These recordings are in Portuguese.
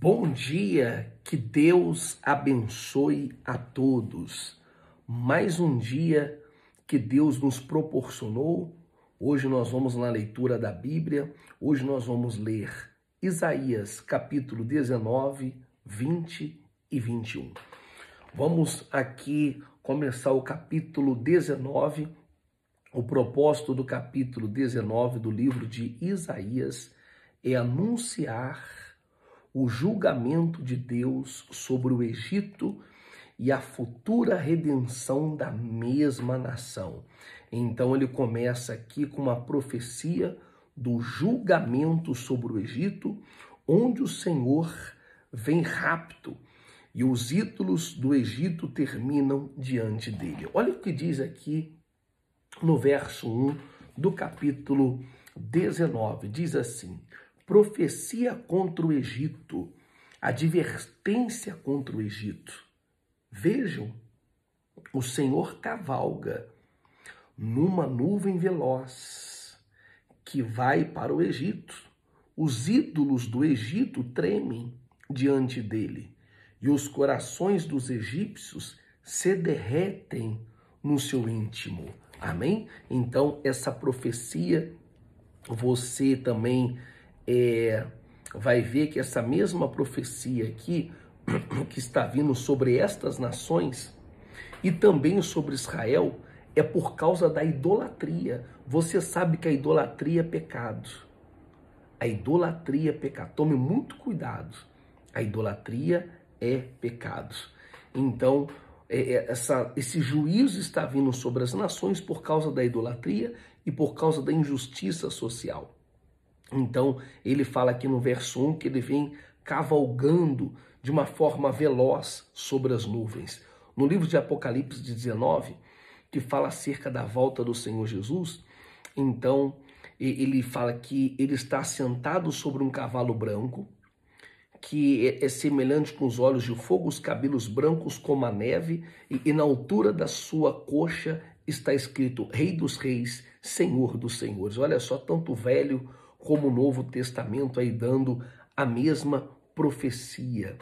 Bom dia, que Deus abençoe a todos. Mais um dia que Deus nos proporcionou. Hoje nós vamos na leitura da Bíblia. Hoje nós vamos ler Isaías capítulo 19, 20 e 21. Vamos aqui começar o capítulo 19. O propósito do capítulo 19 do livro de Isaías é anunciar o julgamento de Deus sobre o Egito e a futura redenção da mesma nação. Então ele começa aqui com uma profecia do julgamento sobre o Egito, onde o Senhor vem rápido e os ídolos do Egito terminam diante dele. Olha o que diz aqui no verso 1 do capítulo 19, diz assim: profecia contra o Egito, advertência contra o Egito. Vejam, o Senhor cavalga numa nuvem veloz que vai para o Egito. Os ídolos do Egito tremem diante dele e os corações dos egípcios se derretem no seu íntimo. Amém? Então, essa profecia, você também vai ver que essa mesma profecia aqui, que está vindo sobre estas nações e também sobre Israel, é por causa da idolatria. Você sabe que a idolatria é pecado. A idolatria é pecado. Tome muito cuidado. A idolatria é pecado. Então, esse juízo está vindo sobre as nações por causa da idolatria e por causa da injustiça social. Então, ele fala aqui no verso 1 que ele vem cavalgando de uma forma veloz sobre as nuvens. No livro de Apocalipse 19, que fala acerca da volta do Senhor Jesus, então ele fala que ele está sentado sobre um cavalo branco, que é semelhante com os olhos de fogo, os cabelos brancos como a neve, e na altura da sua coxa está escrito Rei dos Reis, Senhor dos Senhores. Olha só, tanto o Velho como o Novo Testamento aí dando a mesma profecia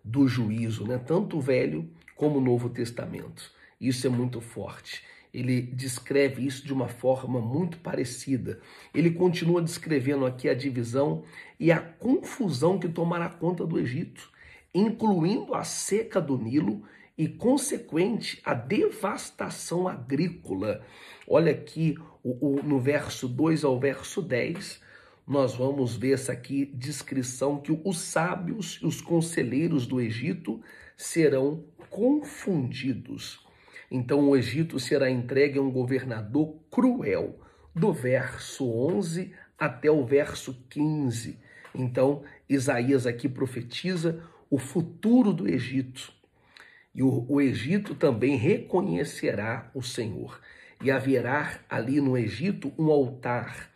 do juízo, né? Tanto o Velho como o Novo Testamento. Isso é muito forte. Ele descreve isso de uma forma muito parecida. Ele continua descrevendo aqui a divisão e a confusão que tomará conta do Egito, incluindo a seca do Nilo e consequente a devastação agrícola. Olha aqui no verso 2 ao verso 10, nós vamos ver essa aqui descrição que os sábios e os conselheiros do Egito serão confundidos. Então o Egito será entregue a um governador cruel, do verso 11 até o verso 15. Então Isaías aqui profetiza o futuro do Egito. E o Egito também reconhecerá o Senhor. E haverá ali no Egito um altar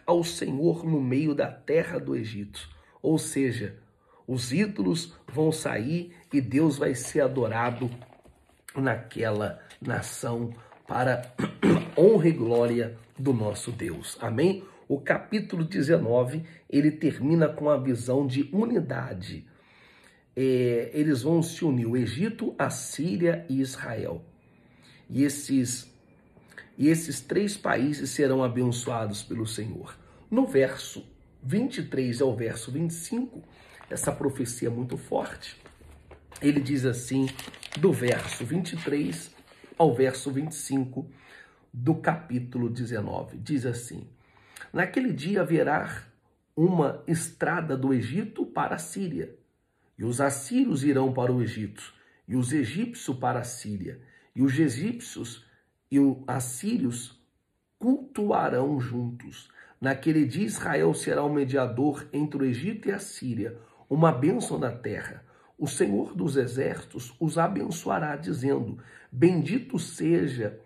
ao Senhor no meio da terra do Egito. Ou seja, os ídolos vão sair e Deus vai ser adorado naquela nação para honra e glória do nosso Deus. Amém? O capítulo 19, ele termina com a visão de unidade. Eles vão se unir, o Egito, a Síria e Israel. E esses três países serão abençoados pelo Senhor. No verso 23 ao verso 25, essa profecia é muito forte. Ele diz assim, do verso 23 ao verso 25 do capítulo 19. Diz assim: naquele dia haverá uma estrada do Egito para a Síria, e os assírios irão para o Egito, e os egípcios para a Síria, e os egípcios e os assírios cultuarão juntos. Naquele dia Israel será um mediador entre o Egito e a Síria, uma bênção na terra. O Senhor dos exércitos os abençoará, dizendo: bendito seja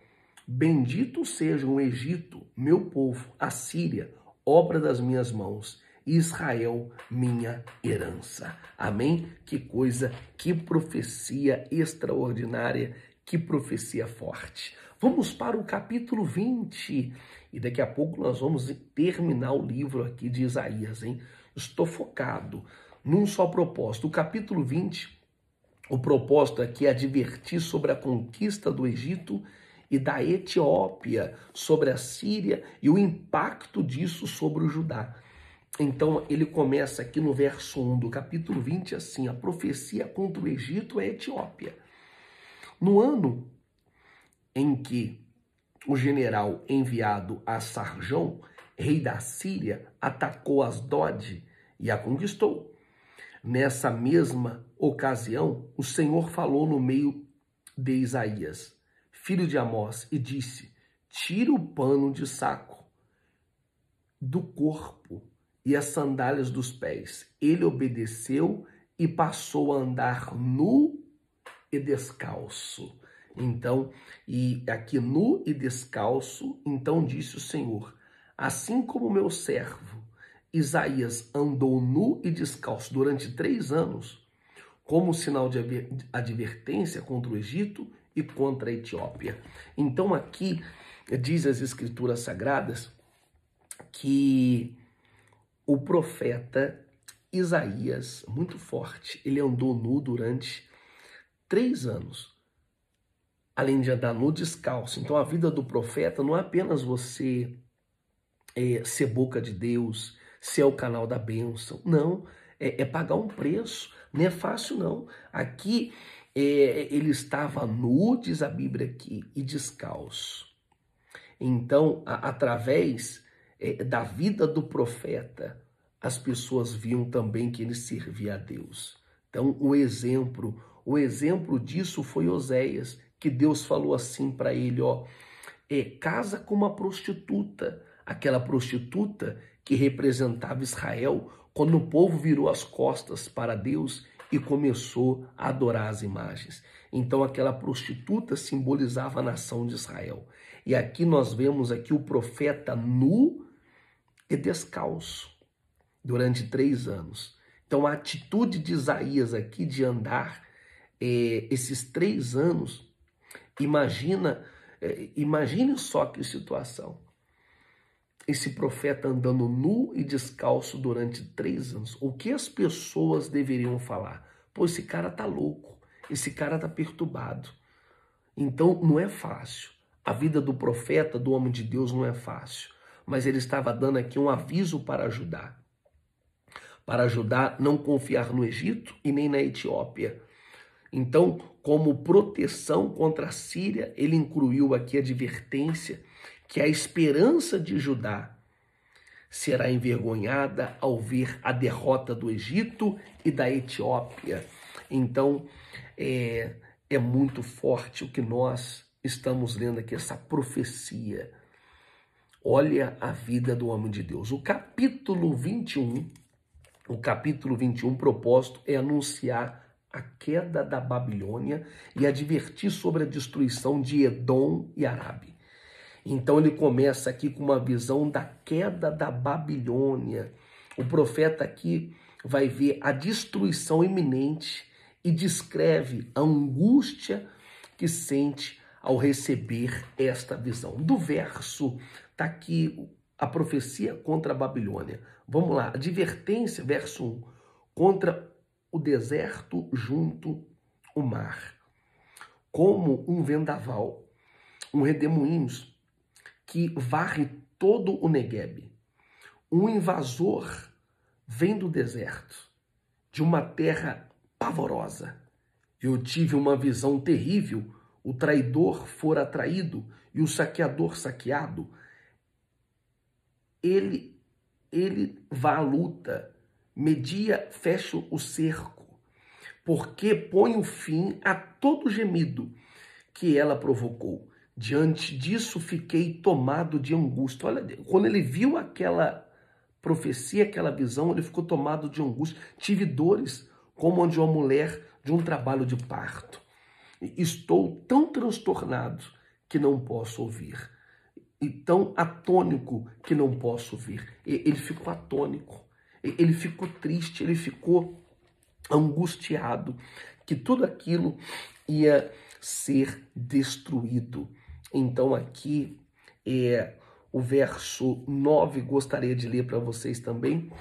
o Egito, meu povo, a Síria, obra das minhas mãos, e Israel, minha herança. Amém? Que coisa, que profecia extraordinária, que profecia forte. Vamos para o capítulo 20 E daqui a pouco nós vamos terminar o livro aqui de Isaías, hein? Estou focado num só propósito. O capítulo 20, o propósito aqui é advertir sobre a conquista do Egito e da Etiópia, sobre a Síria e o impacto disso sobre o Judá. Então ele começa aqui no verso 1 do capítulo 20 assim: a profecia contra o Egito e a Etiópia. No ano em que o general enviado a Sargão, rei da Síria, atacou Asdod e a conquistou. Nessa mesma ocasião, o Senhor falou no meio de Isaías, filho de Amós, e disse: tira o pano de saco do corpo e as sandálias dos pés. Ele obedeceu e passou a andar nu e descalço. Então, e aqui nu e descalço, então disse o Senhor: assim como meu servo Isaías andou nu e descalço durante 3 anos, como sinal de advertência contra o Egito e contra a Etiópia. Então aqui diz as Escrituras Sagradas que o profeta Isaías, muito forte, ele andou nu durante 3 anos. Além de andar nu, descalço. Então a vida do profeta não é apenas você ser boca de Deus, ser o canal da bênção. Não, é pagar um preço. Não é fácil, não. Aqui ele estava nu, diz a Bíblia aqui, e descalço. Então, através da vida do profeta, as pessoas viam também que ele servia a Deus. Então, o exemplo disso foi Oséias, que Deus falou assim para ele, casa com uma prostituta, aquela prostituta que representava Israel, quando o povo virou as costas para Deus e começou a adorar as imagens. Então aquela prostituta simbolizava a nação de Israel. E aqui nós vemos aqui o profeta nu e descalço durante 3 anos. Então a atitude de Isaías aqui de andar esses 3 anos, imagine só que situação. Esse profeta andando nu e descalço durante 3 anos. O que as pessoas deveriam falar? Pô, esse cara tá louco, esse cara tá perturbado. Então não é fácil. A vida do profeta, do homem de Deus, não é fácil. Mas ele estava dando aqui um aviso para ajudar. Para ajudar a não confiar no Egito e nem na Etiópia. Então, como proteção contra a Síria, ele incluiu aqui a advertência que a esperança de Judá será envergonhada ao ver a derrota do Egito e da Etiópia. Então, é muito forte o que nós estamos lendo aqui, essa profecia. Olha a vida do homem de Deus. O capítulo 21, o propósito é anunciar a queda da Babilônia e advertir sobre a destruição de Edom e Arabe. Então ele começa aqui com uma visão da queda da Babilônia. O profeta aqui vai ver a destruição iminente e descreve a angústia que sente ao receber esta visão. Do verso, está aqui a profecia contra a Babilônia. Vamos lá, advertência, verso 1, contra o deserto junto ao mar. Como um vendaval, um redemoinhos, que varre todo o Neguebe. Um invasor vem do deserto, de uma terra pavorosa. Eu tive uma visão terrível, o traidor fora traído e o saqueador saqueado. Ele vai à luta, media, fecha o cerco, porque põe o fim a todo gemido que ela provocou. Diante disso, fiquei tomado de angústia. Olha, quando ele viu aquela profecia, aquela visão, ele ficou tomado de angústia. Tive dores, como a de uma mulher de um trabalho de parto. Estou tão transtornado que não posso ouvir. E tão atônico que não posso ouvir. Ele ficou atônico, ele ficou triste, ele ficou angustiado, que tudo aquilo ia ser destruído. Então aqui o verso 9, gostaria de ler para vocês também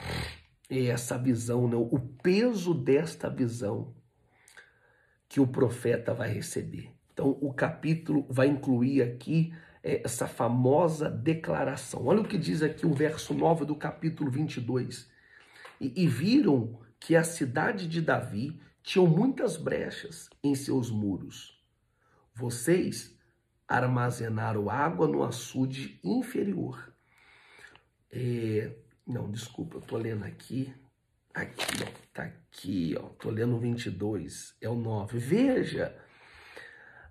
essa visão, né? O peso desta visão que o profeta vai receber. Então, o capítulo vai incluir aqui essa famosa declaração. Olha o que diz aqui o verso 9 do capítulo 22. E viram que a cidade de Davi tinha muitas brechas em seus muros. Vocês armazenaram água no açude inferior. Não, desculpa, eu estou lendo aqui. Aqui, ó, tá aqui, ó. Tô lendo o 22, é o 9. Veja,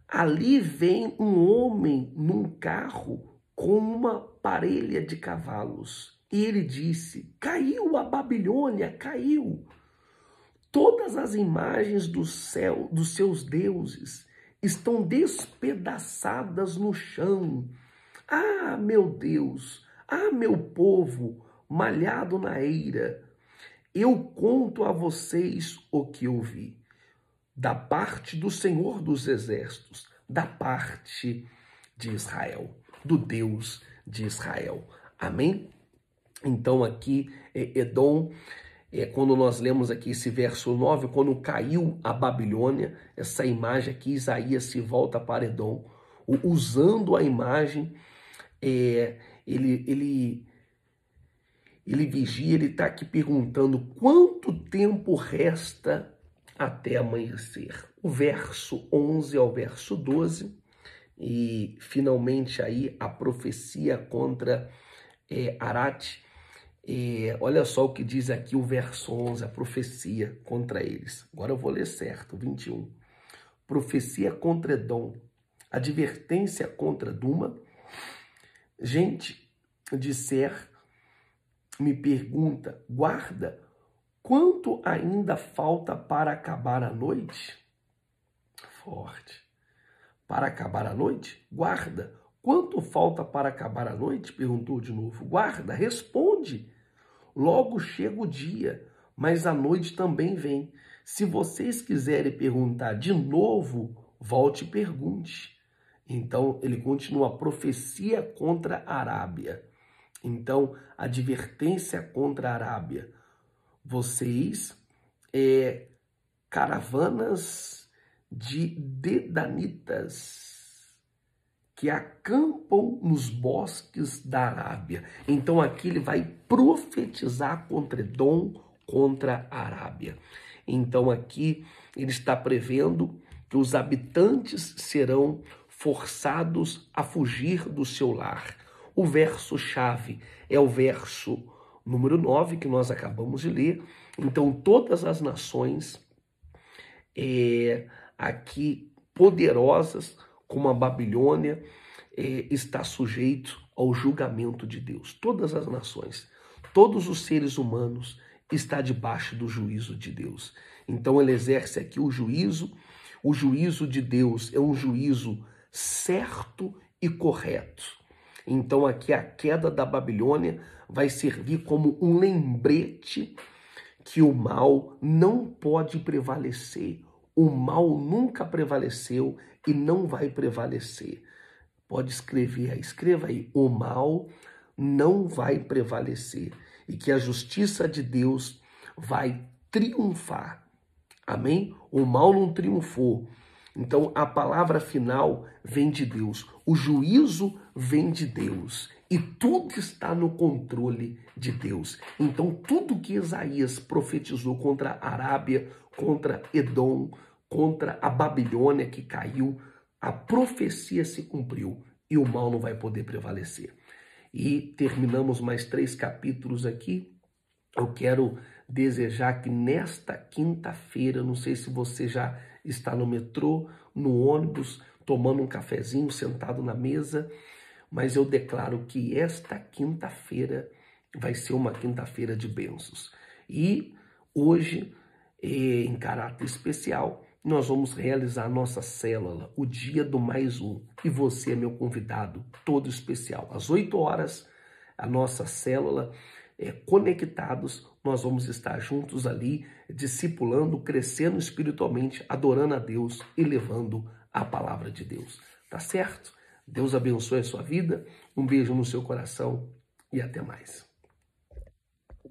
ali vem um homem num carro com uma parelha de cavalos. E ele disse: caiu a Babilônia, caiu. Todas as imagens do céu, dos seus deuses, estão despedaçadas no chão. Ah, meu Deus! Ah, meu povo, malhado na eira! Eu conto a vocês o que eu vi, da parte do Senhor dos Exércitos, da parte de Israel, do Deus de Israel. Amém? Então aqui, Edom, quando nós lemos aqui esse verso 9, quando caiu a Babilônia, essa imagem aqui, Isaías se volta para Edom, usando a imagem, ele vigia, ele está aqui perguntando quanto tempo resta até amanhecer. O verso 11 ao verso 12, e finalmente aí a profecia contra Arate. Olha só o que diz aqui o verso 11, a profecia contra eles. Agora eu vou ler certo, 21. Profecia contra Edom, advertência contra Duma. Gente, disser, me pergunta, guarda, quanto ainda falta para acabar a noite? Forte. Para acabar a noite? Guarda, quanto falta para acabar a noite? Perguntou de novo. Guarda, responde. Logo chega o dia, mas a noite também vem. Se vocês quiserem perguntar de novo, volte e pergunte. Então, ele continua, profecia contra a Arábia. Então, advertência contra a Arábia. Vocês, caravanas de dedanitas, que acampam nos bosques da Arábia. Então, aqui ele vai profetizar contra Edom, contra a Arábia. Então, aqui ele está prevendo que os habitantes serão forçados a fugir do seu lar. O verso-chave é o verso número 9, que nós acabamos de ler. Então, todas as nações aqui poderosas, como a Babilônia, está sujeito ao julgamento de Deus. Todas as nações, todos os seres humanos está debaixo do juízo de Deus. Então, ele exerce aqui o juízo de Deus é um juízo certo e correto. Então aqui a queda da Babilônia vai servir como um lembrete que o mal não pode prevalecer. O mal nunca prevaleceu e não vai prevalecer. Pode escrever aí, escreva aí, o mal não vai prevalecer e que a justiça de Deus vai triunfar. Amém? O mal não triunfou. Então, a palavra final vem de Deus, o juízo vem de Deus e tudo está no controle de Deus. Então, tudo que Isaías profetizou contra a Arábia, contra Edom, contra a Babilônia que caiu, a profecia se cumpriu e o mal não vai poder prevalecer. E terminamos mais 3 capítulos aqui. Eu quero desejar que nesta quinta-feira, não sei se você já está no metrô, no ônibus, tomando um cafezinho, sentado na mesa, mas eu declaro que esta quinta-feira vai ser uma quinta-feira de bênçãos. E hoje, em caráter especial, nós vamos realizar a nossa célula, o dia do mais um. E você é meu convidado, todo especial. Às 8 horas, a nossa célula, conectados, nós vamos estar juntos ali, discipulando, crescendo espiritualmente, adorando a Deus e levando a palavra de Deus. Tá certo? Deus abençoe a sua vida, um beijo no seu coração e até mais.